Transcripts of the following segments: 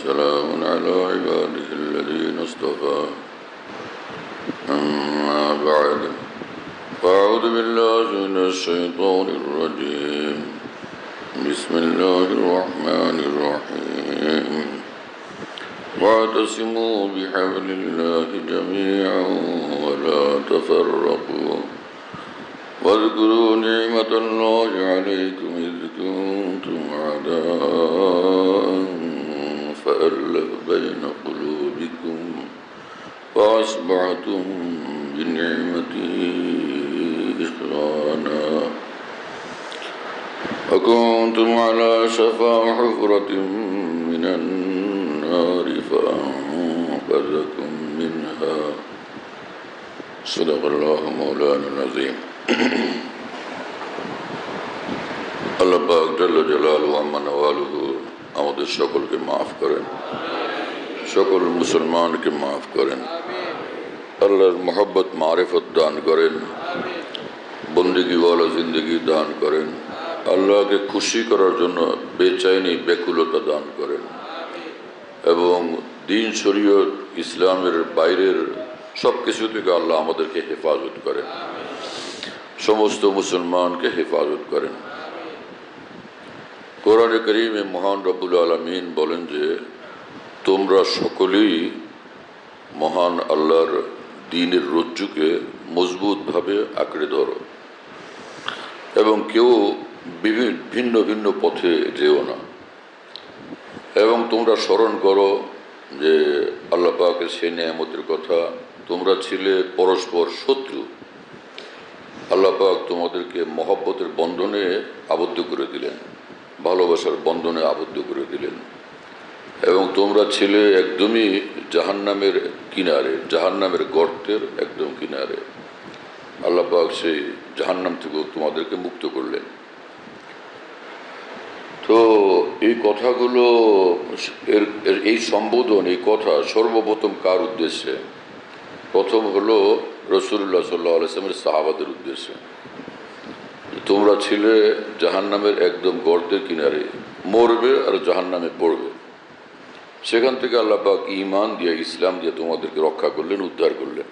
وسلام على عباده الذين اصطفى أما بعد فأعوذ بالله من الشيطان الرجيم بسم الله الرحمن الرحيم واعتصموا بحبل الله جميعا ولا تفرقوا واذكروا نعمة الله عليكم إذ كنتم أعداء فألف بين قلوبكم فأصبحتم بنعمته إخوانا وكنتم على شفا حفرة من النار فأنقذكم منها صدق الله مولانا العظيم আল্লাহ পাক জাল্লা জালালুহু আম্মা নওয়ালুহু আমাদের সকলকে মাফ করেন, সকল মুসলমানকে মাফ করেন, আল্লাহর মোহাব্বত মারিফত দান করেন, বন্দেগীওয়ালা জিন্দগি দান করেন, আল্লাহকে খুশি করার জন্য বেচাইনি ব্যাকুলতা দান করেন এবং দিন শরীয়ত ইসলামের বাইরের সব কিছু থেকে আল্লাহ আমাদেরকে হেফাজত করেন, সমস্ত মুসলমানকে হেফাজত করেন। কোরআনে কারীমে মহান রব্বুল আলামিন বলেন যে তোমরা সকলেই মহান আল্লাহর দ্বীনের রজ্জুকে মজবুতভাবে আঁকড়ে ধরো এবং কেউ ভিন্ন ভিন্ন পথে যেও না, এবং তোমরা স্মরণ করো যে আল্লাহ পাকের সেই নেয়ামতের কথা, তোমরা ছিলে পরস্পর শত্রু, আল্লাহ পাক তোমাদেরকে মহব্বতের বন্ধনে আবদ্ধ করে দিলেন, ভালোবাসার বন্ধনে আবদ্ধ করে দিলেন, এবং তোমরা ছিলে একদমই জাহান্নামের কিনারে, জাহান্নামের গর্তের একদম কিনারে। আল্লাহ পাক সেই জাহান্নাম থেকেও তোমাদেরকে মুক্ত করলেন। তো এই কথাগুলো, এই সম্বোধন, এই কথা সর্বপ্রথম কার উদ্দেশ্যে? প্রথম হলো রাসূলুল্লাহ সাল্লাল্লাহু আলাইহি ওয়াসাল্লামের সাহাবাদের উদ্দেশ্যে। তোমরা ছিলে জাহান্নামের একদম গর্তের কিনারে, মরবে আর জাহান্নামে পড়বে। সেখান থেকে আল্লাহ পাক ঈমান দিয়ে, ইসলাম দিয়ে তোমাদেরকে রক্ষা করলেন, উদ্ধার করলেন।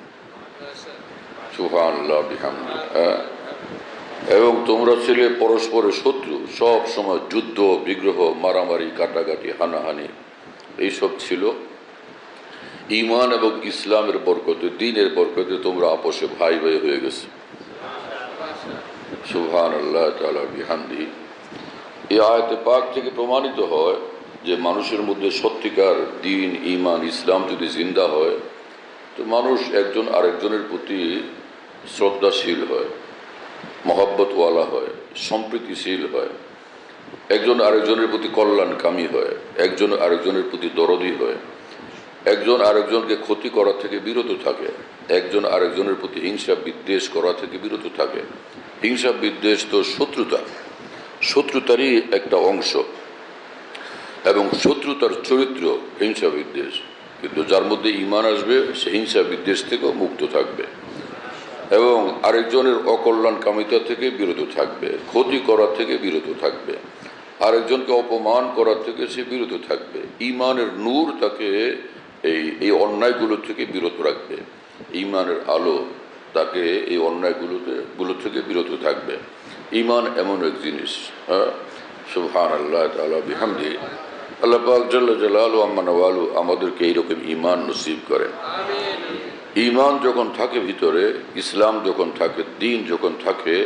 সুবহানাল্লাহ বিহামদিহি। এবং তোমরা ছিলে পরস্পরের শত্রু, সব সময় যুদ্ধ বিগ্রহ, মারামারি, কাটাকাটি, হানাহানি এইসব ছিল। ঈমান এবং ইসলামের বরকতে, দ্বীনের বরকতে তোমরা আপোষে ভাই ভাই হয়ে গেছে। সুবহানাল্লাহ তাআলা বিহামদিহি। এই আয়াতে পাক থেকে প্রমাণিত হয় যে মানুষের মধ্যে সত্যিকার দ্বীন, ঈমান, ইসলাম যদি জিন্দা হয় তো মানুষ একজন আরেকজনের প্রতি শ্রদ্ধাশীল হয়, মহব্বতওয়ালা হয়, সম্প্রীতিশীল হয়, একজন আরেকজনের প্রতি কল্যাণকামী হয়, একজন আরেকজনের প্রতি দরদী হয়, একজন আরেকজনকে ক্ষতি করা থেকে বিরত থাকে, একজন আরেকজনের প্রতি হিংসা বিদ্বেষ করা থেকে বিরত থাকে। হিংসা বিদ্বেষ তো শত্রুতারই একটা অংশ, এবং শত্রুতার চরিত্র হিংসা বিদ্বেষ। কিন্তু যার মধ্যে ঈমান আসবে সে হিংসা বিদ্বেষ থেকেও মুক্ত থাকবে এবং আরেকজনের অকল্যাণকামিতা থেকে বিরত থাকবে, ক্ষতি করা থেকে বিরত থাকবে, আরেকজনকে অপমান করার থেকে সে বিরত থাকবে। ঈমানের নূর তাকে এই অন্যায়গুলো থেকে বিরত রাখবে, ঈমানের আলো তাকে এই অন্যায়গুলো থেকে বিরত থাকবে। ঈমান এমন এক জিনিস। সুবহানাল্লাহ তাআলা বিহামদিহি। আল্লাহ পাক জাল্লা জালালুহু আম্মা নওয়ালুহু আমাদেরকে এইরকম ঈমান নসিব করেন। ঈমান যখন থাকে ভিতরে, ইসলাম যখন থাকে, দ্বীন যখন থাকে,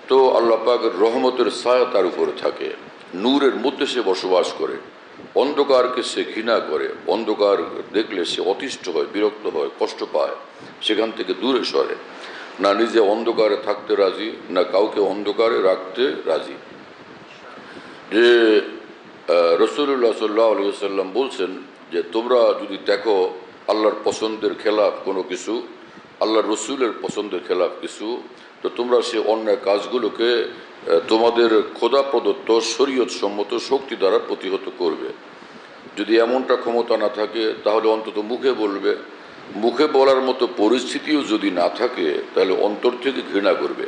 তো আল্লাহ পাকের রহমতের ছায়া তার উপরে থাকে, নূরের মধ্যে সে বসবাস করে, অন্ধকারকে সে ঘৃণা করে, অন্ধকার দেখলে সে অতিষ্ঠ হয়, বিরক্ত হয়, কষ্ট পায়, সেখান থেকে দূরে সরে, না নিজে অন্ধকারে থাকতে রাজি, না কাউকে অন্ধকারে রাখতে রাজি। যে রাসূলুল্লাহ সাল্লাল্লাহু আলাইহি ওয়াসাল্লাম বলছেন যে তোমরা যদি দেখো আল্লাহর পছন্দের খেলাফ কোনো কিছু, আল্লাহর রসুলের পছন্দের খেলাফ কিছু, তো তোমরা সে অন্যায় কাজগুলোকে তোমাদের খোদা প্রদত্ত শরীয়ত সম্মত শক্তি দ্বারা প্রতিহত করবে। যদি এমনটা ক্ষমতা না থাকে তাহলে অন্তত মুখে বলবে, মুখে বলার মতো পরিস্থিতিও যদি না থাকে তাহলে অন্তর থেকে ঘৃণা করবে।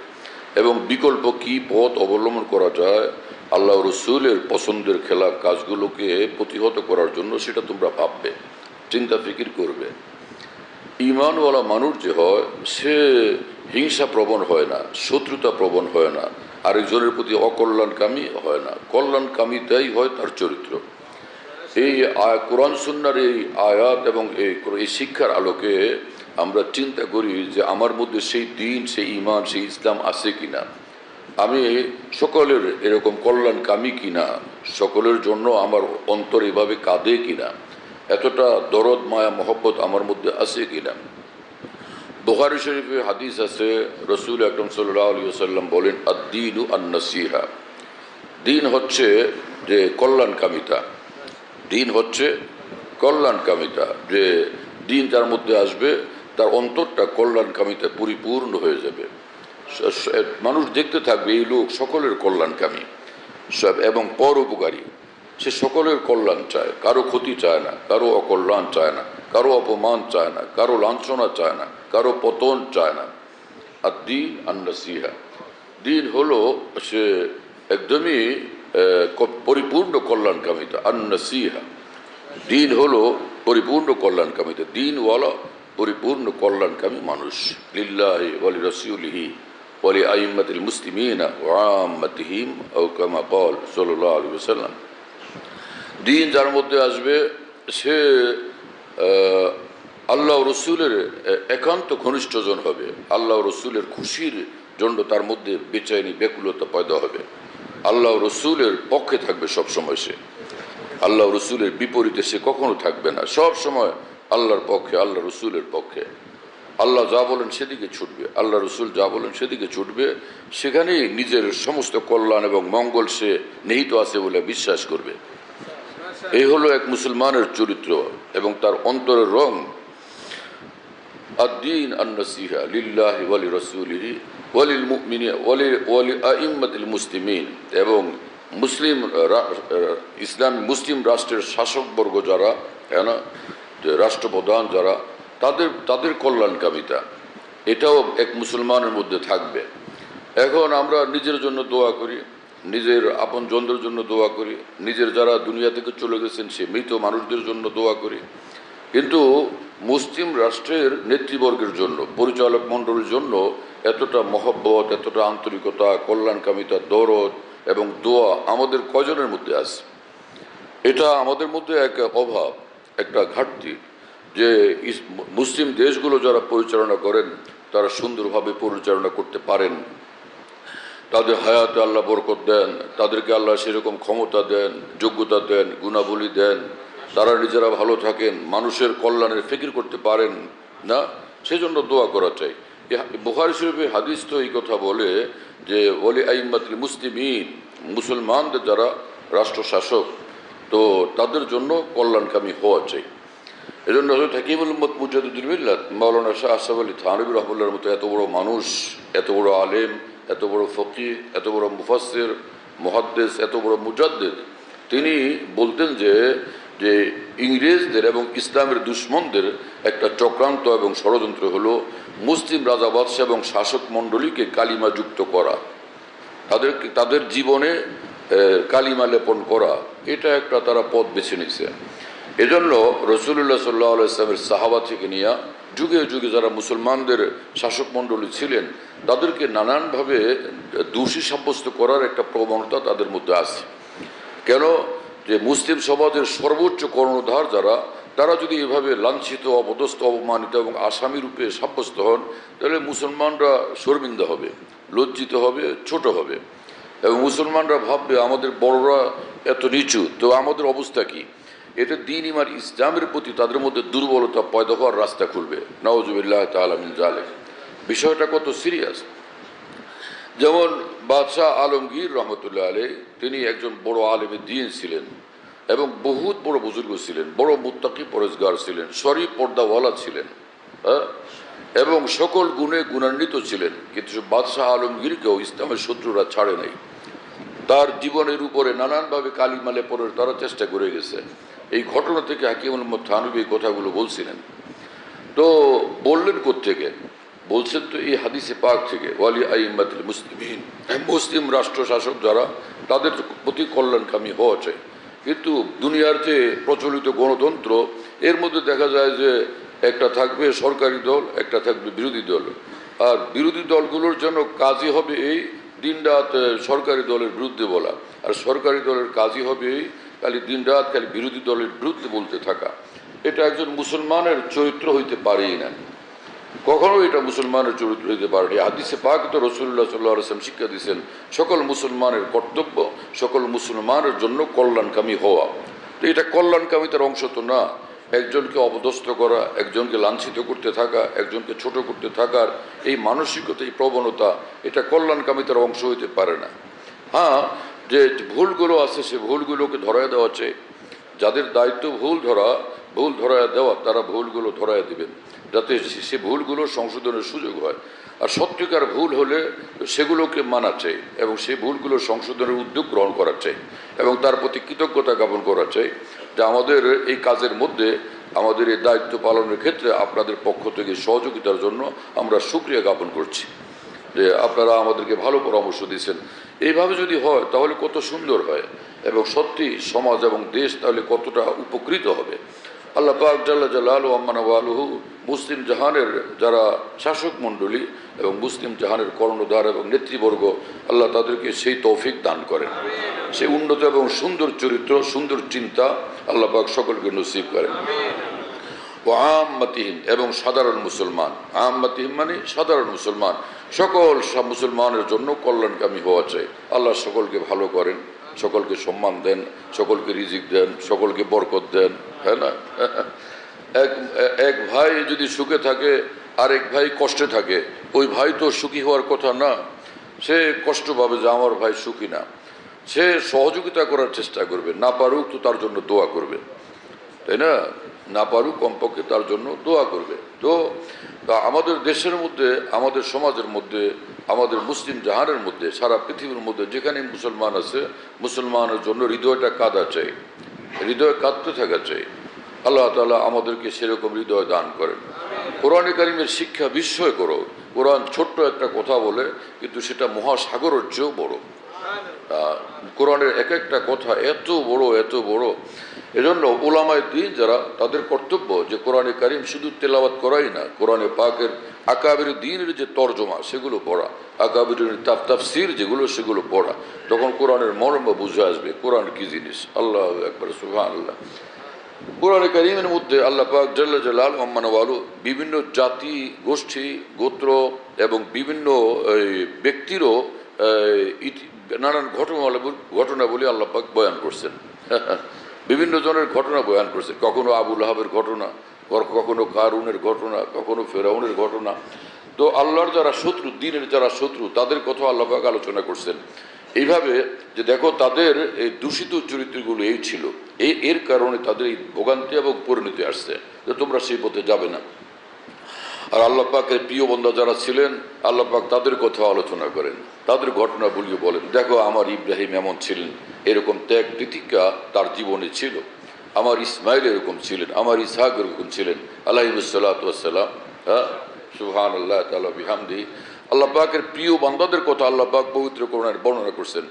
এবং বিকল্প কি পথ অবলম্বন করা যায় আল্লাহ রসুলের পছন্দের খেলাফ কাজগুলোকে প্রতিহত করার জন্য সেটা তোমরা ভাববে, চিন্তা ফিকির করবে। ঈমানওয়ালা মানুষ যে হয় সে হিংসা প্রবণ হয় না, শত্রুতা প্রবণ হয় না, আরেকজনের প্রতি অকল্যাণকামী হয় না, কল্যাণকামিতাই হয় তার চরিত্র। এই কোরআন সুন্নাহর এই আয়াত এবং এই শিক্ষার আলোকে আমরা চিন্তা করি যে আমার মধ্যে সেই দিন, সেই ঈমান, সেই ইসলাম আছে কিনা, আমি সকলের এরকম কল্যাণকামী কিনা, সকলের জন্য আমার অন্তর এভাবে কাঁদে কিনা, এতটা দরদ মায়া মহব্বত আমার মধ্যে আছে কিনা। বুখারী শরীফে হাদিস আছে, রসুল আকরম সাল্লাল্লাহু আলাইহি ওয়াসাল্লাম বলেন, আদ-দীনু আন-নাসিহা, দিন হচ্ছে যে কল্যাণকামিতা, দিন হচ্ছে কল্যাণকামিতা। যে দিন যার মধ্যে আসবে তার অন্তরটা কল্যাণকামিতা পরিপূর্ণ হয়ে যাবে। মানুষ দেখতে থাকবে এই লোক সকলের কল্যাণকামী এবং পরোপকারী, সে সকলের কল্যাণ চায়, কারো ক্ষতি চায় না, কারো অকল্যাণ চায় না, কারো অপমান চায় না, কারো লাঞ্ছনা চায় না, কারো পতন চায় না। আর দিন আন-নাসিহা, দিন হলো সে একদমই পরিপূর্ণ কল্যাণকামিতা। আন-নাসিহা, দিন হলো পরিপূর্ণ কল্যাণকামিতা, দিনওয়ালা পরিপূর্ণ কল্যাণকামী মানুষ। লিল্লাহি ওয়া লিরাসূলিহি ওয়া লিআইম্মাতিল মুসলিমিনা ওয়া আম্মাতিহিম আও কামা ক্বাল সাল্লাল্লাহু আলাইহি ওয়াসাল্লাম। দিন যার মধ্যে আসবে সে আল্লাহ রসুলের একান্ত ঘনিষ্ঠজন হবে, আল্লাহ রসুলের খুশির জন্য তার মধ্যে বেচাইনি ব্যাকুলতা পয়দা হবে, আল্লাহ রসুলের পক্ষে থাকবে সবসময়, সে আল্লাহ রসুলের বিপরীতে সে কখনো থাকবে না, সব সময় আল্লাহর পক্ষে, আল্লাহ রসুলের পক্ষে। আল্লাহ যা বলেন সেদিকে ছুটবে, আল্লাহ রসুল যা বলেন সেদিকে ছুটবে, সেখানেই নিজের সমস্ত কল্যাণ এবং মঙ্গল সে নিহিত আছে বলে বিশ্বাস করবে। এই হলো এক মুসলমানের চরিত্র এবং তার অন্তরের রং। আদ-দীন আন-নাসিহা লিল্লাহি ওয়া লিরাসূলিহি ওয়া লিল মুমিনিনা ওয়া লিআইম্মাতিল মুসলিমিন, এবং মুসলিম ইসলামী মুসলিম রাষ্ট্রের শাসকবর্গ যারা, না রাষ্ট্রপ্রধান যারা, তাদের কল্যাণকামিতা, এটাও এক মুসলমানের মধ্যে থাকবে। এখন আমরা নিজের জন্য দোয়া করি, নিজের আপনজনদের জন্য দোয়া করি, নিজের যারা দুনিয়া থেকে চলে গেছেন সে মৃত মানুষদের জন্য দোয়া করি, কিন্তু মুসলিম রাষ্ট্রের নেতৃবর্গের জন্য, পরিচালক মণ্ডলীর জন্য এতটা মহব্বত, এতটা আন্তরিকতা, কল্যাণকামিতা, দরদ এবং দোয়া আমাদের কয়জনের মধ্যে আছে? এটা আমাদের মধ্যে এক অভাব, একটা ঘাটতি, যে মুসলিম দেশগুলো যারা পরিচালনা করেন তারা সুন্দরভাবে পরিচালনা করতে পারেন, তাদের হায়াতে আল্লাহ বরকত দেন, তাদেরকে আল্লাহ সেরকম ক্ষমতা দেন, যোগ্যতা দেন, গুণাবলী দেন, তারা নিজেরা ভালো থাকেন, মানুষের কল্যাণের ফিকির করতে পারেন না, সেজন্য দোয়া করা চাই। বুখারী শরীফে হাদিস তো এই কথা বলে যে ওয়ালি আইম্মাতিল মুসলিমিন, মুসলমানদের যারা রাষ্ট্র শাসক, তো তাদের জন্য কল্যাণকামী হওয়া চাই। এজন্য হজরত হাকিমুল উম্মত মুজাদ্দিদুল মিল্লাত মাওলানা শাহ আশরাফ আলী থানভী রাহমাতুল্লাহর মতো এত বড় মানুষ, এত বড় আলেম, এত বড় ফকিহ, এত বড় মুফাসসির, মুহাদ্দিস, এত বড় মুজাদ্দিদ, তিনি বলতেন যে ইংরেজদের এবং ইসলামের দুশ্মনদের একটা চক্রান্ত এবং ষড়যন্ত্র হলো মুসলিম রাজা বাদশাহ এবং শাসক মণ্ডলীকে কালিমা যুক্ত করা, তাদের জীবনে কালিমা লেপন করা, এটা একটা তারা পথ বেছে নিছে। এজন্য রাসূলুল্লাহ সাল্লাল্লাহু আলাইহি ওয়াসাল্লামের সাহাবা থেকে নিয়ে যুগে যুগে যারা মুসলমানদের শাসক মণ্ডলী ছিলেন তাদেরকে নানানভাবে দোষী সাব্যস্ত করার একটা প্রবণতা তাদের মধ্যে আছে। কেন? যে মুসলিম সমাজের সর্বোচ্চ কর্ণধার যারা, তারা যদি এভাবে লাঞ্ছিত, অপদস্থ, অপমানিত এবং আসামি রূপে সাব্যস্ত হন, তাহলে মুসলমানরা শর্মিন্দা হবে, লজ্জিত হবে, ছোট হবে, এবং মুসলমানরা ভাববে আমাদের বড়রা এত নিচু, তো আমাদের অবস্থা কি? এতে দ্বীন ইমান ইসলামের প্রতি তাদের মধ্যে দুর্বলতা পয়দা হওয়ার রাস্তা খুলবে। নাউজুবিল্লাহ তাআলা মিন যালিক। বিষয়টা কত সিরিয়াস। যেমন বাদশাহ আলমগীর রহমতুল্লাহ আলাইহি, তিনি একজন বড় আলেমে দ্বীন ছিলেন এবং বহুত বড় বুজুর্গ ছিলেন, বড় মুত্তাকি পরেজগার ছিলেন, শরীফ পর্দাওয়ালা ছিলেন, এবং সকল গুণে গুণান্বিত ছিলেন। কিন্তু বাদশাহ আলমগীরকেও ইসলামের শত্রুরা ছাড়ে নাই, তার জীবনের উপরে নানানভাবে কালিমা লেপনের তারা চেষ্টা করে গেছে। এই ঘটনা থেকে হাকিমুল উম্মত থানভী এই কথাগুলো বলছিলেন। তো বললেন কোত্থেকে? বলছেন তো এই হাদিসে পাক থেকে ওয়ালি আইম্মাতুল মুসলিমিন, মুসলিম রাষ্ট্র শাসক যারা, তাদের প্রতি কল্যাণকামী হওয়া চাই। কিন্তু দুনিয়ার যে প্রচলিত গণতন্ত্র, এর মধ্যে দেখা যায় যে একটা থাকবে সরকারি দল, একটা থাকবে বিরোধী দল। আর বিরোধী দলগুলোর জন্য কাজই হবে এই দিনরাত সরকারি দলের বিরুদ্ধে বলা, আর সরকারি দলের কাজই হবে এই খালি দিনরাত খালি বিরোধী দলের বিরুদ্ধে বলতে থাকা। এটা একজন মুসলমানের চরিত্র হইতে পারেই না, কখনো এটা মুসলমানের চরিত্র হইতে পারে। হাদিসে পাক তো রাসূলুল্লাহ সাল্লাল্লাহু আলাইহি ওয়াসাল্লাম শিক্ষা দিয়েছেন, সকল মুসলমানের কর্তব্য সকল মুসলমানের জন্য কল্যাণকামী হওয়া। তো এটা কল্যাণকামিতার অংশ তো না। একজনকে অপদস্থ করা, একজনকে লাঞ্ছিত করতে থাকা, একজনকে ছোট করতে থাকার এই মানসিকতা, এই প্রবণতা, এটা কল্যাণকামিতার অংশ হইতে পারে না। হ্যাঁ, যে ভুলগুলো আছে সে ভুলগুলোকে ধরায় দেওয়া চাই। যাদের দায়িত্ব ভুল ধরায় দেওয়া, তারা ভুলগুলো ধরায় দেবেন যাতে সে ভুলগুলো সংশোধনের সুযোগ হয়। আর সত্যিকার ভুল হলে সেগুলোকে মানা চাই এবং সেই ভুলগুলো সংশোধনের উদ্যোগ গ্রহণ করা চাই এবং তার প্রতি কৃতজ্ঞতা জ্ঞাপন করা চাই যে আমাদের এই কাজের মধ্যে, আমাদের এই দায়িত্ব পালনের ক্ষেত্রে আপনাদের পক্ষ থেকে সহযোগিতার জন্য আমরা শুকরিয়া জ্ঞাপন করছি যে আপনারা আমাদেরকে ভালো পরামর্শ দিয়েছেন। এইভাবে যদি হয় তাহলে কত সুন্দর হয় এবং সত্যি সমাজ এবং দেশ তাহলে কতটা উপকৃত হবে। আল্লাহ পাক জাল্লা জালালুহু আম্মা ওয়ালুহু মুসলিম জাহানের যারা শাসক মণ্ডলী এবং মুসলিম জাহানের কর্ণধার এবং নেতৃবর্গ, আল্লাহ তাদেরকে সেই তৌফিক দান করেন, সেই উন্নত এবং সুন্দর চরিত্র, সুন্দর চিন্তা আল্লাহ পাক সকলকে নসিব করেন। ও আম্মাতিহিম, এবং সাধারণ মুসলমান, আম্মাতিহিম মানে সাধারণ মুসলমান, সকল মুসলমানের জন্য কল্যাণকামী হওয়া চাই। আল্লাহ সকলকে ভালো করেন, সকলকে সম্মান দেন, সকলকে রিজিক দেন, সকলকে বরকত দেন, হ্যাঁ না? এক ভাই যদি সুখে থাকে আর এক ভাই কষ্টে থাকে, ওই ভাই তো সুখী হওয়ার কথা না, সে কষ্ট পাবে যে আমার ভাই সুখী না। সে সহযোগিতা করার চেষ্টা করবে, না পারুক তো তার জন্য দোয়া করবে, তাই না? না পারুক কমপক্ষে তার জন্য দোয়া করবে। তো আমাদের দেশের মধ্যে, আমাদের সমাজের মধ্যে, আমাদের মুসলিম জাহানের মধ্যে, সারা পৃথিবীর মধ্যে যেখানে মুসলমান আছে, মুসলমানের জন্য হৃদয়টা কাঁদা চাই, হৃদয় কাঁদতে থাকা চাই। আল্লাহ তাআলা আমাদেরকে সেরকম হৃদয় দান করেন। কোরআনে কারিমের শিক্ষা বিস্ময় করো। কোরআন ছোট্ট একটা কথা বলে, কিন্তু সেটা মহাসাগরের চেয়েও বড়। কোরআনের এক একটা কথা এত বড়, এত বড়। এজন্য উলামায়ে দ্বীন যারা, তাদের কর্তব্য যে কোরআনে কারিম শুধু তেলাওয়াত করাই না, কোরআনে পাকের আকাবির দ্বীনের যে তর্জমা সেগুলো পড়া, আকাবির তাফসীর যেগুলো সেগুলো পড়া। তখন কোরআনের মর্ম বুঝে আসবে কোরআন কি জিনিস। আল্লাহু আকবার, সুবহানাল্লাহ। কোরআনে কারিমের মধ্যে আল্লাহ পাক জাল্লা জালালুহু আম্মা ওয়ালুহু বিভিন্ন জাতি, গোষ্ঠী, গোত্র এবং বিভিন্ন ব্যক্তিরও নানান ঘটনাবলী আল্লাহ পাক বয়ান করছেন। বিভিন্ন জনের ঘটনা বয়ান করছেন, কখনো আবু লাহাবের ঘটনা, কখনো কারুনের ঘটনা, কখনো ফেরাউনের ঘটনা। তো আল্লাহর যারা শত্রু, দ্বীনের যারা শত্রু, তাদের কথা আল্লাহ পাক আলোচনা করছেন এইভাবে যে দেখো তাদের এই দূষিত চরিত্রগুলো এই ছিল, এর কারণে তাদের এই ভোগান্তি এবং পরিণতি আসছে যে তোমরা সেই পথে যাবে না। আর আল্লাহ পাকের প্রিয় বন্দা যারা ছিলেন, আল্লাহ পাক তাদের কথা আলোচনা করেন, তাদের ঘটনা বলিয়ে বলেন, দেখো আমার ইব্রাহিম এমন ছিলেন, এরকম ত্যাগ তিতিক্ষা তার জীবনে ছিল। আমার ইসমাইল এরকম ছিলেন, আমার ইসহাক এরকম ছিলেন আলাইহিসসালাতু ওয়াসসালাম। হ্যাঁ, সুবহানাল্লাহ তাআলা বিহামদিহি। আল্লাহ পাকের প্রিয় বান্দাদের কথা আল্লাহ পাক পবিত্র কোরআনে বর্ণনা করছেন।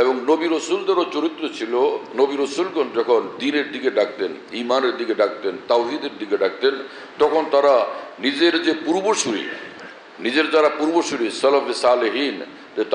এবং নবী রসুলদেরও চরিত্র ছিল, নবী রসুলগণ যখন দ্বীনের দিকে ডাকতেন, ঈমানের দিকে ডাকতেন, তাওহীদের দিকে ডাকতেন, তখন তারা নিজের যে পূর্বসূরি, নিজের যারা পূর্বসূরি সালাফে সালেহীন,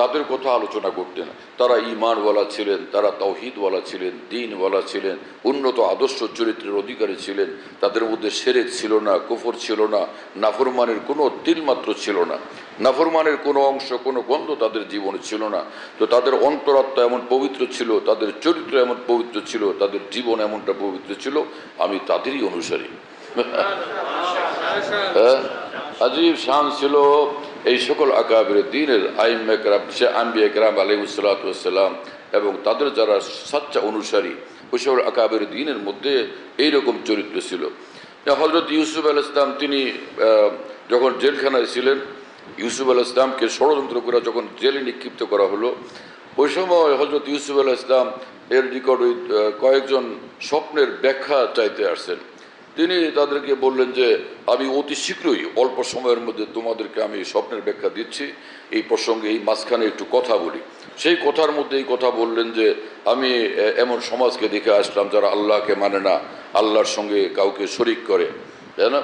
তাদের কথা আলোচনা করতেন। তারা ঈমানওয়ালা ছিলেন, তারা তাওহীদওয়ালা ছিলেন, দ্বীনওয়ালা ছিলেন, উন্নত আদর্শ চরিত্রের অধিকারী ছিলেন। তাদের মধ্যে শিরক ছিল না, কুফর ছিল না, নাফরমানের কোনো তিলমাত্র ছিল না, নাফরমানের কোনো অংশ, কোনো গন্ধ তাদের জীবনে ছিল না। তো তাদের অন্তরাত্মা এমন পবিত্র ছিল, তাদের চরিত্র এমন পবিত্র ছিল, তাদের জীবন এমনটা পবিত্র ছিল, আমি তাদেরই অনুসারী। হ্যাঁ, আজীব শান ছিল এই সকল আকাবির দ্বীনের আইম্মা কেরাম, আম্বিয়া কেরাম আলাইহিসসালাতু ওয়াসসালাম এবং তাদের যারা সাচ্চা অনুসারী, ওই সকল আকাবির দ্বীনের মধ্যে এইরকম চরিত্র ছিল। হযরত ইউসুফ আলাইহিস সালাম, তিনি যখন জেলখানায় ছিলেন, ইউসুফ আলাইহিস সালামকে ষড়যন্ত্র করে যখন জেলে নিক্ষিপ্ত করা হলো, ওই সময় হযরত ইউসুফ আলাইহিস সালাম এর নিকট কয়েকজন স্বপ্নের ব্যাখ্যা চাইতে আসছেন। তিনি তাদেরকে বললেন যে আমি অতি শীঘ্রই অল্প সময়ের মধ্যে তোমাদেরকে আমি স্বপ্নের ব্যাখ্যা দিচ্ছি, এই প্রসঙ্গে এই মাঝখানে একটু কথা বলি। সেই কথার মধ্যে এই কথা বললেন যে আমি এমন সমাজকে দেখে আসলাম যারা আল্লাহকে মানে না, আল্লাহর সঙ্গে কাউকে শরিক করে, তাই না,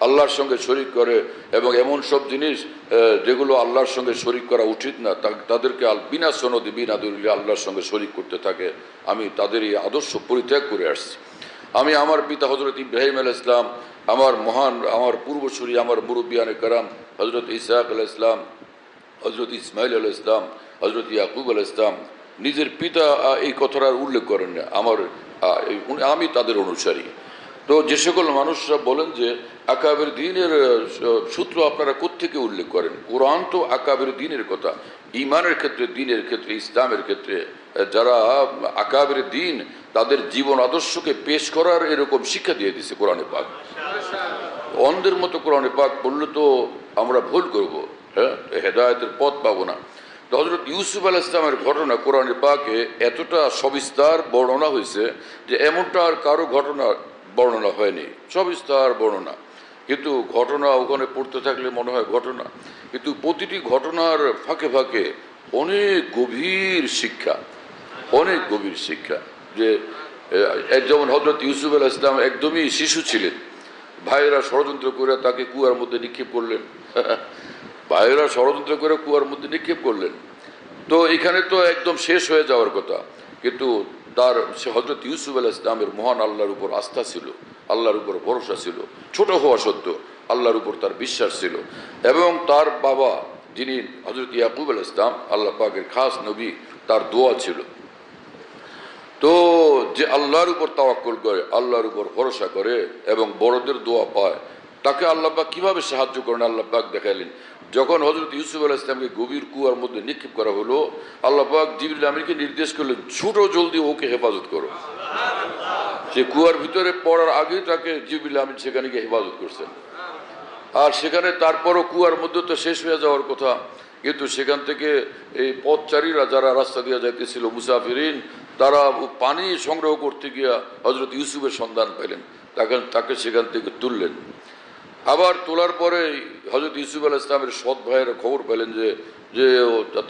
আল্লাহর সঙ্গে শরিক করে, এবং এমন সব জিনিস যেগুলো আল্লাহর সঙ্গে শরিক করা উচিত না তাদেরকে বিনা সনদে বিনা দলিলে আল্লাহর সঙ্গে শরিক করতে থাকে। আমি তাদের এই আদর্শ পরিত্যাগ করে আসছি। আমি আমার পিতা হজরত ইব্রাহিম আলাইহিস সালাম, আমার পূর্বসূরি, আমার মুরব্বিয়ানে কারাম হজরত ইসহাক আলাইহিস সালাম, হজরত ইসমাইল আলাইহিস সালাম, হজরত ইয়াকুব আলাইহিস সালাম নিজের পিতা এই কথাটা উল্লেখ করেন না। আমি তাদের অনুসারী। তো যে সকল মানুষরা বলেন যে আকাবের দ্বীনের সূত্র আপনারা কোত্থেকে উল্লেখ করেন, কোরআন তো আকাবের দ্বীনের কথা, ইমানের ক্ষেত্রে, দ্বীনের ক্ষেত্রে, ইসলামের ক্ষেত্রে যারা আকাবের দ্বীন তাদের জীবন আদর্শকে পেশ করার এরকম শিক্ষা দিয়ে দিছে কোরআনে পাক। অন্ধের মতো কোরআনে পাক বললে তো আমরা ভুল করব, হ্যাঁ, হেদায়েতের পথ পাবো না। তো হজরত ইউসুফ আলাইহিস সালামের ঘটনা কোরআনে পাকে এতটা সবিস্তার বর্ণনা হয়েছে যে এমনটা আর কারো ঘটনা বর্ণনা হয়নি, সবিস্তার বর্ণনা। কিন্তু ঘটনা ওখানে পড়তে থাকলে মনে হয় ঘটনা, কিন্তু প্রতিটি ঘটনার ফাঁকে ফাঁকে অনেক গভীর শিক্ষা, অনেক গভীর শিক্ষা। যে যেমন হজরত ইউসুফ আলাইহিস সালাম একদমই শিশু ছিলেন, ভাইয়েরা ষড়যন্ত্র করে তাকে কুয়ার মধ্যে নিক্ষেপ করলেন, ভাইয়েরা ষড়যন্ত্র করে কুয়ার মধ্যে নিক্ষেপ করলেন। তো এখানে তো একদম শেষ হয়ে যাওয়ার কথা, কিন্তু তার হজরত ইউসুফ আলাইহিস সালামের মহান আল্লাহর উপর আস্থা ছিল, আল্লাহর উপর ভরসা ছিল, ছোট হওয়া সত্ত্বেও আল্লাহর উপর তার বিশ্বাস ছিল। এবং তার বাবা যিনি হজরত ইয়াকুব আলাইহিস সালাম, আল্লাহ পাকের খাস নবী, তার দোয়া ছিল। তো যে আল্লাহর উপর তাওয়াক্কুল করে, আল্লাহর উপর ভরসা করে এবং বড়দের দোয়া পায়, তাকে আল্লাহ পাক কীভাবে সাহায্য করেন আল্লাহ পাক দেখাইলেন। যখন হজরত ইউসুফ আলাইহিস সালামকে গভীর কুয়ার মধ্যে নিক্ষেপ করা হলো, আল্লাহ পাক জিবরিল আমিনকে নির্দেশ করলেন ছুটো, জলদি ওকে হেফাজত করো। সে কুয়ার ভিতরে পড়ার আগেই তাকে জিবরিল আমিন সেখানে গিয়ে হেফাজত করছেন। আর সেখানে তারপরও কুয়ার মধ্যে তো শেষ হয়ে যাওয়ার কথা, কিন্তু সেখান থেকে এই পথচারীরা যারা রাস্তা দিয়ে যাইতেছিল, মুসাফিরিন, তারা পানি সংগ্রহ করতে গিয়া হজরত ইউসুফের সন্ধান পেলেন, তাকে সেখান থেকে তুললেন। আবার তোলার পরে হজরত ইউসুফ আলাইহিস সালামের সৎ ভাইয়েরা খবর পেলেন যে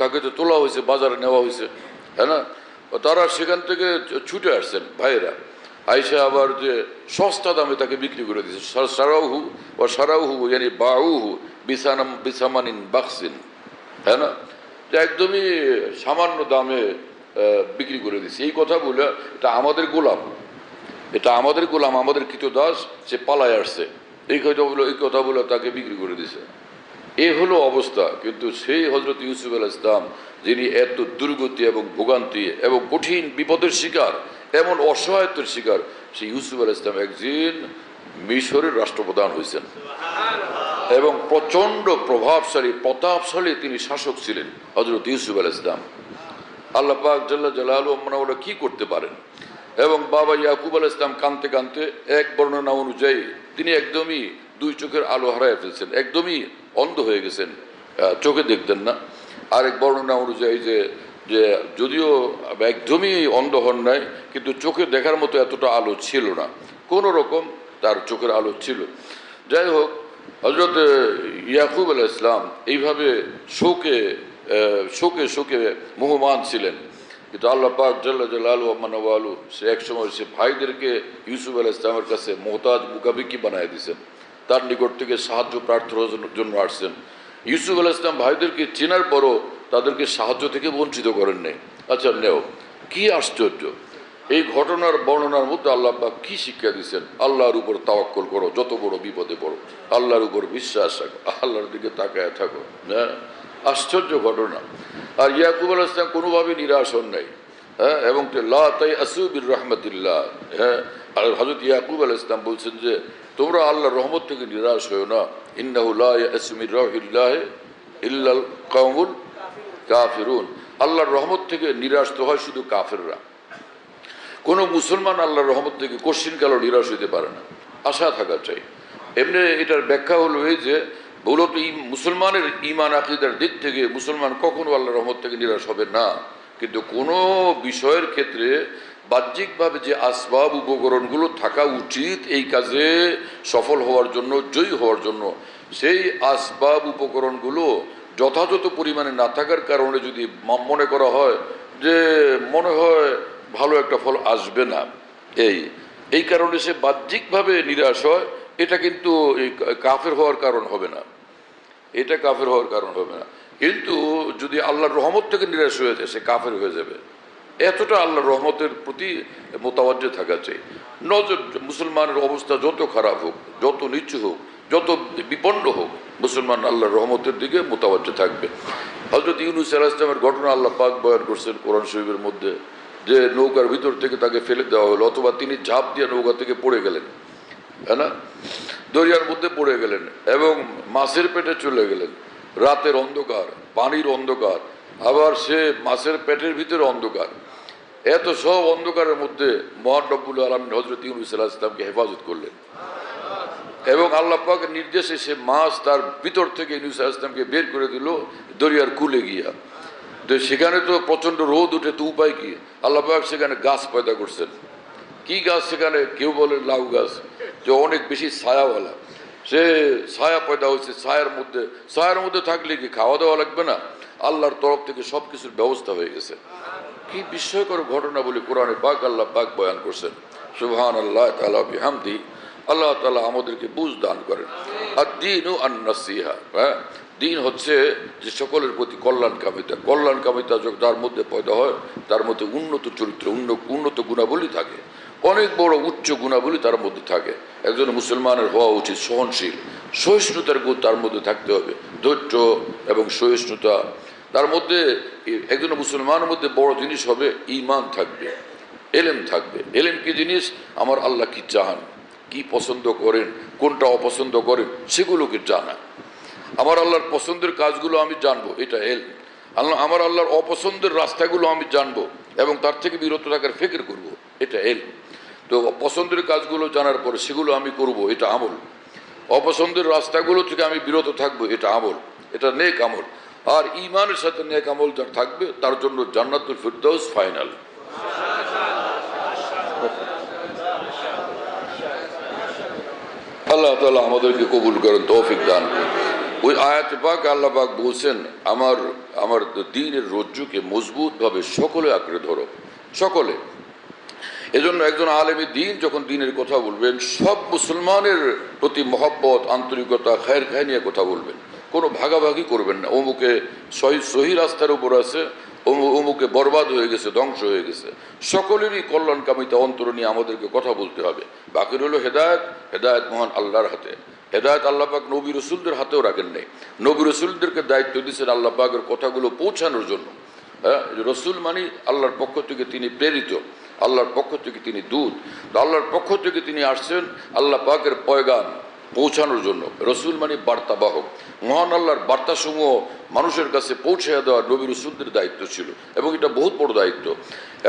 তাকে তো তোলা হয়েছে, বাজারে নেওয়া হয়েছে, হ্যাঁ না। তারা সেখান থেকে ছুটে আসছেন ভাইয়েরা, আইসা আবার যে সস্তা দামে তাকে বিক্রি করে দিয়েছে। সারাউহু ইয়ানি বাউহু বিসামানিন বাকসিন, হ্যাঁ না, যে একদমই সামান্য দামে বিক্রি করে দিচ্ছে। এই কথা বলে এটা আমাদের গোলাম, এটা আমাদের গোলাম, আমাদের কৃতদাস, সে পালায় আসছে, এই কথা বলে তাকে বিক্রি করে দিছে। এই হলো অবস্থা। কিন্তু সেই হজরত ইউসুফ আলাইহিস সালাম যিনি এত দুর্গতি এবং ভোগান্তি এবং কঠিন বিপদের শিকার, এমন অসহায়ত্বের শিকার, সেই ইউসুফ আলাইহিস সালাম একদিন মিশরের রাষ্ট্রপ্রধান হয়েছেন এবং প্রচণ্ড প্রভাবশালী, প্রতাপশালী তিনি শাসক ছিলেন হজরত ইউসুফ আলাইহিস সালাম। আল্লাহ পাক জাল্লা জালালুহু ওরা কি করতে পারেন। এবং বাবা ইয়াকুব আলাইহিস সালাম কাঁদতে কাঁদতে, এক বর্ণনা অনুযায়ী তিনি একদমই দুই চোখের আলো হারায় ফেলছেন, একদমই অন্ধ হয়ে গেছেন, চোখে দেখতেন না। আরেক বর্ণনা অনুযায়ী যে যদিও একদমই অন্ধ হন নাই, কিন্তু চোখে দেখার মতো এতটা আলো ছিল না, কোনো রকম তার চোখের আলো ছিল। যাই হোক, হজরত ইয়াকুব আলাইহিস সালাম এইভাবে শোকে শোকে শোকে মোহমান ছিলেন। কিন্তু আল্লাহ পাক জাল্লা জালালুহু ওয়া সে একসময় সে ভাইদেরকে ইউসুফ আলাইহিস সালামের কাছে মোহতাজ মুকাবিকি বানায় দিয়েছেন, তার নিকট থেকে সাহায্য প্রার্থনার জন্য আসছেন। ইউসুফ আলাইহিস সালাম ভাইদেরকে চেনার পরও তাদেরকে সাহায্য থেকে বঞ্চিত করেন নাই। আচ্ছা নেও, কি আশ্চর্য এই ঘটনার বর্ণনার মধ্যে আল্লাহ পাক কি শিক্ষা দিচ্ছেন। আল্লাহর উপর তাওয়াক্কুল করো, যত বড় বিপদে পড়ো আল্লাহর উপর বিশ্বাস রাখো, আল্লাহর দিকে তাকায় থাকো। হ্যাঁ, আশ্চর্য ঘটনা। আর ইয়াকুব আলাইহিস সালাম কোনোভাবে নিরাশ হন নাই, হ্যাঁ, এবং লা তাইআসু বির রাহমাতিল্লাহ, হ্যাঁ। আর হযরত ইয়াকুব আলাইহিস সালাম বলছেন যে তোমরা আল্লাহর রহমত থেকে নিরাশ হও না, ইন্নাহু লা ইয়াসু মির রাহিল্লাহি ইল্লাল কওমুল কাফিরুন। আল্লাহর রহমত থেকে নিরাশ তো হয় শুধু কাফেররা, কোনো মুসলমান আল্লাহর রহমত থেকে কোশ্চিনকালও নিরাশ হইতে পারে না, আশা থাকা চাই। এমনি এটার ব্যাখ্যা হলো এই যে মূলত মুসলমানের ঈমান আকীদার দিক থেকে মুসলমান কখনো আল্লাহর রহমত থেকে নিরাশ হবে না, কিন্তু কোনো বিষয়ের ক্ষেত্রে বাহ্যিকভাবে যে আসবাব উপকরণগুলো থাকা উচিত এই কাজে সফল হওয়ার জন্য, জয়ী হওয়ার জন্য, সেই আসবাব উপকরণগুলো যথাযথ পরিমাণে না থাকার কারণে যদি মনে করা হয় যে মনে হয় ভালো একটা ফল আসবে না, এই কারণে সে বাহ্যিকভাবে নিরাশ হয়, এটা কিন্তু কাফের হওয়ার কারণ হবে না, এটা কাফের হওয়ার কারণ হবে না। কিন্তু যদি আল্লাহর রহমত থেকে নিরাশ হয়ে যায়, সে কাফের হয়ে যাবে। এতটা আল্লাহর রহমতের প্রতি মোতাবজ্জে থাকা চাই। নজর, মুসলমানের অবস্থা যত খারাপ হোক, যত নিচু হোক, যত বিপন্ন হোক, মুসলমান আল্লাহর রহমতের দিকে মোতাবজ্জে থাকবে। হযরত ইউনূস আলাইহিস সালামের ঘটনা আল্লাহ পাক বয়ান করছেন কোরআন শরীফের মধ্যে, যে নৌকার ভিতর থেকে তাকে ফেলে দেওয়া হলো, অথবা তিনি ঝাঁপ দিয়ে নৌকা থেকে পড়ে গেলেন, তাই না, দরিয়ার মধ্যে পড়ে গেলেন এবং মাছের পেটে চলে গেলেন। রাতের অন্ধকার, পানির অন্ধকার, আবার সে মাছের পেটের ভিতরে অন্ধকার, এত সব অন্ধকারের মধ্যে মহান রব্বুল আলামিন হযরত ইউনূস আলাইহিস সালামকে হেফাজত করলেন এবং আল্লাহ পাকের নির্দেশে সে মাছ তার ভিতর থেকে ইউনূস আলাইহিস সালামকে বের করে দিল দরিয়ার কূলে গিয়া। তো সেখানে তো প্রচণ্ড রোদ উঠে, তো উপায় কি, আল্লাহ পাক সেখানে গাছ পয়দা করছেন। কি গাছ সেখানে? কেউ বলে লাউ গাছ, যে অনেক বেশি ছায়াওয়ালা, সে ছায়া পয়দা হয়েছে। ছায়ার মধ্যে থাকলে কি খাওয়া দাওয়া লাগবে না? আল্লাহর তরফ থেকে সব কিছুর ব্যবস্থা হয়ে গেছে। কি বিস্ময়কর ঘটনা বলে কোরআনে পাক আল্লাহ পাক বয়ান করছেন। সুবহানাল্লাহ তাআলা বিহামদি। আল্লাহ তাআলা আমাদেরকে বুঝ দান করেন। আদ-দীনু আন-নাসিহা, দিন হচ্ছে যে সকলের প্রতি কল্যাণকামিতা। কল্যাণকামিতা যার মধ্যে পয়দা হয়, তার মধ্যে উন্নত চরিত্র, উন্নত গুণাবলী থাকে, অনেক বড় উচ্চ গুণাবলী তার মধ্যে থাকে। একজন মুসলমানের হওয়া উচিত সহনশীল, সহিষ্ণুতার গুণ তার মধ্যে থাকতে হবে, ধৈর্য এবং সহিষ্ণুতা তার মধ্যে। একজন মুসলমানের মধ্যে বড় জিনিস হবে ঈমান থাকবে, এলেম থাকবে। এলেম কি জিনিস? আমার আল্লাহ কি চান, কি পছন্দ করেন, কোনটা অপছন্দ করেন, সেগুলোকে জানা। আমার আল্লাহর পছন্দের কাজগুলো আমি জানবো, এটা এলম। আমার আল্লাহর অপছন্দের রাস্তাগুলো আমি জানবো এবং তার থেকে বিরত থাকার ফিকির করব, এটা এলম। তো পছন্দের কাজগুলো জানার পরে সেগুলো আমি করব, এটা আমল। অপছন্দের রাস্তাগুলো থেকে আমি বিরত থাকবো, এটা আমল, এটা নেক আমল। আর ঈমানের সাথে নেক আমল যার থাকবে তার জন্য জান্নাতুল ফিরদাউস ফাইনাল। আল্লাহ তাআলা আমাদেরকে কবুল করেন, তৌফিক দান করেন। ওই আয়াতে পাক আল্লাহ পাক বলছেন, আমার দ্বীনের রজ্জুকে মজবুতভাবে সকলে আঁকড়ে ধরো, সকলে। এজন্য একজন আলেমে দ্বীন যখন দ্বীনের কথা বলবেন, সব মুসলমানের প্রতি মহব্বত, আন্তরিকতা, খায়ের খায় নিয়ে কথা বলবেন, কোনো ভাগাভাগি করবেন না। অমুকে সহি রাস্তার উপর আছে, অমুকে বরবাদ হয়ে গেছে, ধ্বংস হয়ে গেছে। সকলেরই কল্যাণকামিতা অন্তর নিয়ে আমাদেরকে কথা বলতে হবে। বাকি হলো হেদায়েত। হেদায়েত মহান আল্লাহর হাতে। হেদায়েত আল্লাহ পাক নবী রসুলদের হাতেও রাখেন নাই। নবী রসুলদেরকে দায়িত্ব দিয়েছেন আল্লাহ পাকের কথাগুলো পৌঁছানোর জন্য। রসুল মানে আল্লাহর পক্ষ থেকে তিনি প্রেরিত, আল্লাহর পক্ষ থেকে তিনি দূত, আল্লাহর পক্ষ থেকে তিনি আসছেন আল্লাহ পাকের পয়গাম পৌঁছানোর জন্য। রসুল মানে বার্তাবাহক। মহান আল্লাহর বার্তাসমূহ মানুষের কাছে পৌঁছে দেওয়া নবী রসুলদের দায়িত্ব ছিল এবং এটা বহুত বড় দায়িত্ব।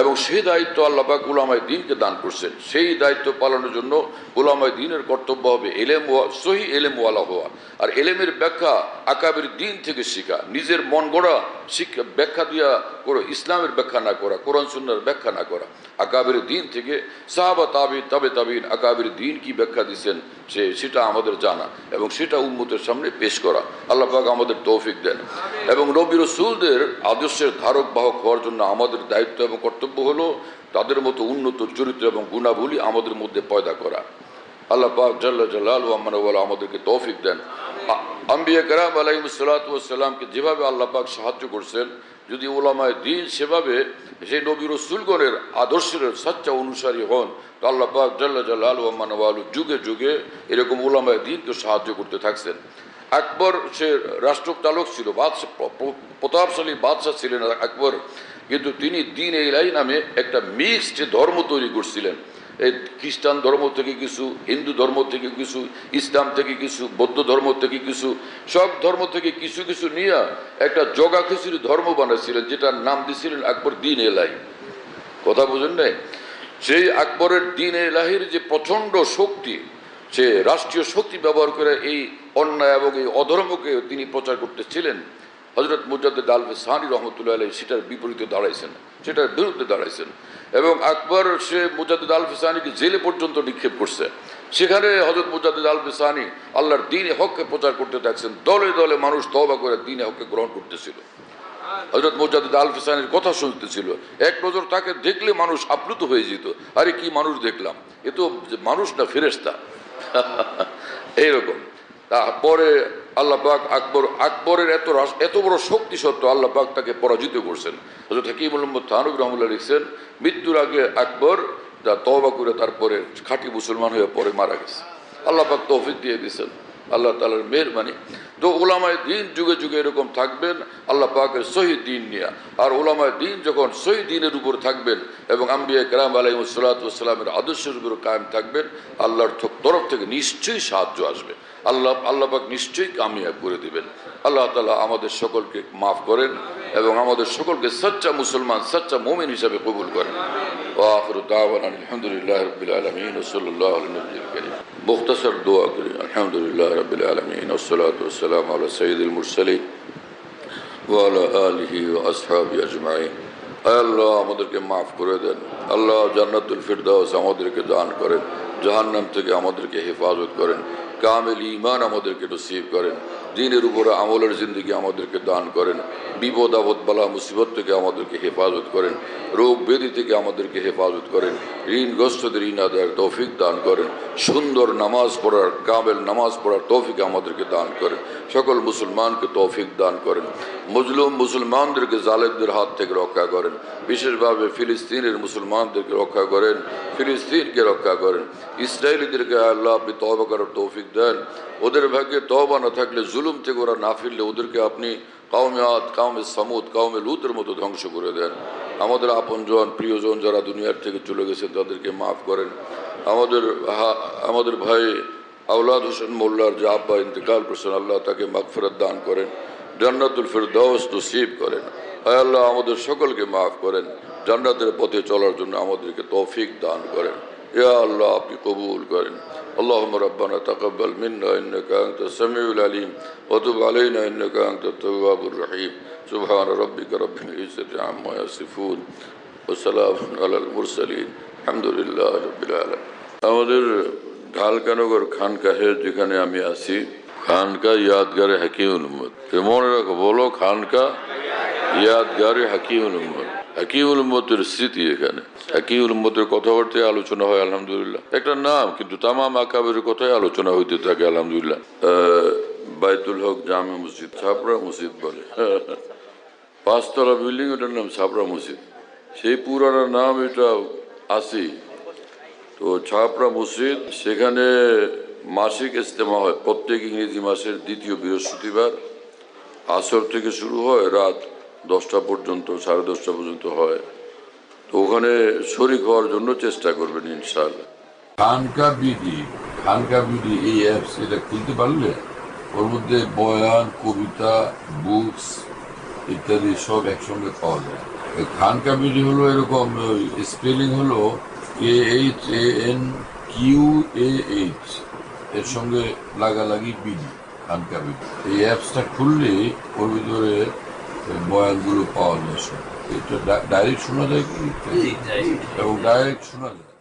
এবং সেই দায়িত্ব আল্লাহ পাক উলামায়ে দ্বীনকে দান করছেন। সেই দায়িত্ব পালনের জন্য উলামায়ে দ্বীনের কর্তব্য হবে এলেম, সহি এলেমওয়ালা হওয়া। আর এলেমের ব্যাখ্যা আকাবের দ্বীন থেকে শেখা, নিজের মন গড়া শিক্ষা ব্যাখ্যা দিয়া করে ইসলামের ব্যাখ্যা না করা, কোরআন সুন্নাহর ব্যাখ্যা না করা। আকাবের দ্বীন থেকে সাহাবা তাবিঈন, তাবে তাবিঈন আকাবের দ্বীন কি ব্যাখ্যা দিচ্ছেন সেটা আমাদের জানা এবং সেটা উম্মতের সামনে পেশ করা। আল্লাহ পাক আমাদের তৌফিক দেন। এবং নবী রাসূলদের আদর্শের ধারক বাহক হওয়ার জন্য আমাদের দায়িত্ব এবং কর্তব্য হলো তাদের মতো উন্নত চরিত্র এবং গুণাবলী আমাদের মধ্যে পয়দা করা। আল্লাহ পাক জাল্লা জালালুহু ওয়া আমাদেরকে তৌফিক দেন। আম্বিয়া কেরাম আলাইহিস সালাতু ওয়াস সালামকে যেভাবে আল্লাহ পাক সাহায্য করছেন, যদি উলামায়ে দ্বীন সেভাবে সেই নবী রাসূলগণের আদর্শের সচ্চা অনুসারী হন, তো আল্লাহ পাক জাল্লা জালালুহু ওয়া যুগে যুগে এরকম উলামায়ে দ্বীনকে সাহায্য করতে থাকছেন। আকবর সে রাষ্ট্রচালক ছিল, প্রতাপশালী বাদশাহ ছিলেন আকবর, কিন্তু তিনি দ্বীন ইলাহি নামে একটা মিক্সড ধর্ম তৈরি করছিলেন। এই খ্রিস্টান ধর্ম থেকে কিছু, হিন্দু ধর্ম থেকে কিছু, ইসলাম থেকে কিছু, বৌদ্ধ ধর্ম থেকে কিছু, সব ধর্ম থেকে কিছু কিছু নিয়ে একটা জগা খিচুড়ি ধর্ম বানাচ্ছিলেন, যেটার নাম দিয়েছিলেন আকবর দ্বীন ইলাহি। কথা বুঝেন নাই? সেই আকবরের দ্বীন ইলাহির যে প্রচণ্ড শক্তি, সে রাষ্ট্রীয় শক্তি ব্যবহার করে এই অন্যায় এবং এই অধর্মকে তিনি প্রচার করতেছিলেন। হযরত মুজাদ্দিদ আলফে সানি রহমতুল্লাহ আলাইহি সেটার বিপরীতে দাঁড়াইছেন, সেটার বিরুদ্ধে দাঁড়াইছেন। এবং আকবর সে মুজাদ্দিদ আলফে সানিকে জেলে পর্যন্ত নিক্ষেপ করছে। সেখানে হযরত মুজাদ্দিদ আলফে সানি আল্লাহর দ্বীনে হককে প্রচার করতে থাকছেন। দলে দলে মানুষ তওবা করে দ্বীনে হককে গ্রহণ করতেছিল, হযরত মুজাদ্দিদ আলফে সানির কথা শুনতেছিল। এক নজর তাকে দেখলে মানুষ আপ্লুত হয়ে যেত, আরে কি মানুষ দেখলাম, এ তো মানুষ না ফেরেশতা। এইরকম। তারপরে আল্লাহ পাক আকবরের এত বড় শক্তি সত্ত্বেও আল্লাহ পাক তাকে পরাজিত করছেন। হযরত হাকিমুল উম্মত থানভী রাহমাতুল্লাহ লিখছেন, মৃত্যুর আগে আকবর যা তওবা করে তারপরে খাঁটি মুসলমান হয়ে পরে মারা গেছে। আল্লাহ পাক তৌফিক দিয়ে দিয়েছেন, আল্লাহ তাআলার মেহেরবানি। তো উলামায়ে দ্বীন যুগে যুগে এরকম থাকবেন আল্লাহ পাকের সহি দ্বীন নিয়ে। আর উলামায়ে দ্বীন যখন সহি দ্বীনের উপর থাকবেন এবং আম্বিয়া কেরাম আলাইহিস সালাতু ওয়াস সালামের আদর্শের উপর কায়েম থাকবেন, আল্লাহর তরফ থেকে নিশ্চয়ই সাহায্য আসবে। আল্লাহ পাক নিশ্চয়ই কামিয়াব করে দিবেন। আল্লাহ তাআলা আমাদের সকলকে মাফ করেন এবং আমাদের সকলকে সচ্চা মুসলমান, সচ্চা মুমিন হিসাবে কবুল করেন। ওয়া আখিরু দাওয়ানা আলহামদুলিল্লাহি রাব্বিল আলামিন ওয়া সাল্লাল্লাহু আলা নবিয়্যিল কারীম। মুখতাসার দোয়া করি, আলহামদুলিল্লাহি রাব্বিল আলামিন ওয়া সলাতু ওয়া সালামু আলা সাইয়্যিদিল মুরসালিন ওয়া আলা আলিহি ওয়া আসহাবিহি আজমাইন। আল্লাহ আমাদেরকে মাফ করে দেন, আল্লাহ জান্নাতুল ফিরদাউস আমাদেরকে দান করেন, জাহান্নাম থেকে আমাদেরকে হেফাজত করেন, কামেল ঈমান আমাদেরকে নসিব করেন, দ্বীনের উপরে আমলের জিন্দেগি আমাদেরকে দান করেন, বিপদ আপদ বালা মুসিবত থেকে আমাদেরকে হেফাজত করেন, রোগ ব্যাধি থেকে আমাদেরকে হেফাজত করেন, ঋণগ্রস্তদের ঋণ আদায়ের তৌফিক দান করেন, সুন্দর নামাজ পড়ার, কামেল নামাজ পড়ার তৌফিক আমাদেরকে দান করেন, সকল মুসলমানকে তৌফিক দান করেন, মজলুম মুসলমানদেরকে জালেমদের হাত থেকে রক্ষা করেন, বিশেষভাবে ফিলিস্তিনের মুসলমানদেরকে রক্ষা করেন, ফিলিস্তিনকে রক্ষা করেন, ইসরায়েলিদেরকে আল্লাহ আপনি তওবা করার তৌফিক দেন। ওদের ভাগ্যে তওবা না থাকলে, জুলুম থেকে ওরা না ফিরলে ওদেরকে আপনি কওমে আদ, কওমে সামুদ, কওমে লূতের মতো ধ্বংস করে দেন। আমাদের আপনজন প্রিয়জন যারা দুনিয়ার থেকে চলে গেছেন তাদেরকে মাফ করেন। আমাদের ভাই আওলাদ হোসেন মোল্লার যে আব্বা ইন্তেকাল করছেন, আল্লাহ তাকে মাগফিরাত দান করেন, জান্নাতুল ফিরদাউস নসিব করেন। আয় আল্লাহ আমাদের সকলকে মাফ করেন, জান্নাতের পথে চলার জন্য আমাদেরকে তৌফিক দান করেন। ইয়া আল্লাহ আপনি কবুল করেন। اللهم ربنا تقبل منا إنك أنت السميع العليم وتب علينا إنك أنت التواب الرحيم سبحان ربك رب العزة عما يصفون وسلام على المرسلين الحمد لله رب العالمين। আমাদের ঢালকানগর খানকাহে যেখানে আমি আছি, খানকা ইয়াদগারে হাকিমুল উম্মত, মনে রাখো, বলো খানকা ইয়াদগারে হাকিমুল উম্মত। হাকিমুল উম্মতের স্মৃতি এখানে, হাকিমুল উম্মতের কথাবার্তায় আলোচনা হয় আলহামদুলিল্লাহ। একটা নাম, কিন্তু তামাম আকাবের কথাই আলোচনা হইতে থাকে আলহামদুলিল্লাহ। বাইতুল হক জামে মসজিদ, ছাপড়া মসজিদ বলে, 5 তলা বিল্ডিং, ওটার নাম ছাপড়া মসজিদ। সেই পুরানো নাম এটা আসি তো ছাপড়া মসজিদ। সেখানে মাসিক ইজতেমা হয় প্রত্যেক ইংরেজি মাসের দ্বিতীয় বৃহস্পতিবার, আসর থেকে শুরু হয়, রাত 10টা পর্যন্ত, 10:30 পর্যন্ত হয়। তো ওখানে শরীক হওয়ার জন্য চেষ্টা করবেন ইনশাআল্লাহ। খানকা বিডি এই অ্যাপস, এটা খুলতে পারলে ওর মধ্যে বয়ান, কবিতা, বুকস ইত্যাদি সব একসঙ্গে পাওয়া যায়। খানকা বিডি হলো এরকম, স্পেলিং হলো KHANQAH, এর সঙ্গে লাগালাগি বিডি, খানকা বিডি। এই অ্যাপসটা খুললে ওর ভিতরে বয়ানগুলো পাওয়া যায়। এটা ডাইরেক্ট শোনা যায় কি, এবং ডাইরেক্ট শোনা যায়।